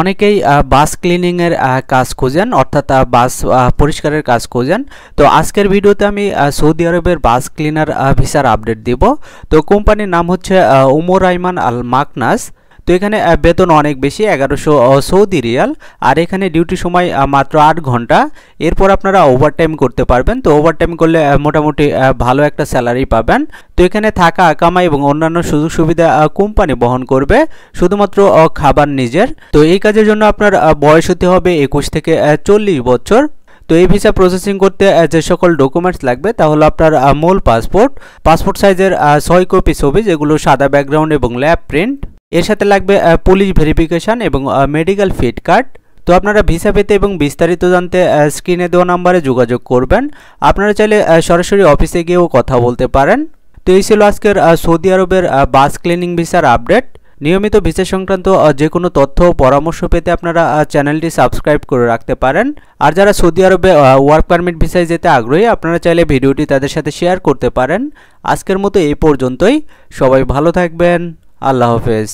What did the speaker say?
অনেকেই বাস ক্লিনিং এর কাজ খোঁজেন, অর্থাৎ বাস পরিষ্কারের কাজ খোঁজেন। তো আজকের ভিডিওতে আমি সৌদি আরবের বাস ক্লিনার ভিসার আপডেট দিব। তো কোম্পানির নাম হচ্ছে উমর আইমান আল মাকনাস। তো এখানে বেতন অনেক বেশি, 1100 সৌদি রিয়াল। আর এখানে ডিউটি সময় মাত্র 8 ঘন্টা। এরপর আপনারা ওভারটাইম করতে পারবেন। তো ওভারটাইম করলে মোটামুটি ভালো একটা স্যালারি পাবেন। তো এখানে থাকা, আকামা এবং অন্যান্য সুযোগ সুবিধা কোম্পানি বহন করবে, শুধুমাত্র খাবার নিজের। তো এই কাজের জন্য আপনার বয়স হতে হবে 21 থেকে 40 বছর। তো এই ভিসা প্রসেসিং করতে যে সকল ডকুমেন্টস লাগবে তা হলো আপনার মূল পাসপোর্ট সাইজের 6 কপি ছবি, যেগুলো সাদা ব্যাকগ্রাউন্ড এবং ল্যাব প্রিন্ট। এর সাথে লাগবে পুলিশ ভেরিফিকেশন এবং মেডিকেল ফিট কার্ড। তো আপনারা ভিসা পেতে এবং বিস্তারিত জানতে স্ক্রিনে দেওয়া নাম্বারে যোগাযোগ করবেন। আপনারা চাইলে সরাসরি অফিসে গিয়েও কথা বলতে পারেন। তো এই ছিল আজকের সৌদি আরবের বাস ক্লিনিং ভিসার আপডেট। নিয়মিত ভিসা সংক্রান্ত যে কোনো তথ্য ও পরামর্শ পেতে আপনারা চ্যানেলটি সাবস্ক্রাইব করে রাখতে পারেন। আর যারা সৌদি আরবে ওয়ার্ক পারমিট ভিসায় যেতে আগ্রহী, আপনারা চাইলে ভিডিওটি তাদের সাথে শেয়ার করতে পারেন। আজকের মতো এই পর্যন্তই। সবাই ভালো থাকবেন। আল্লাহ হাফেজ।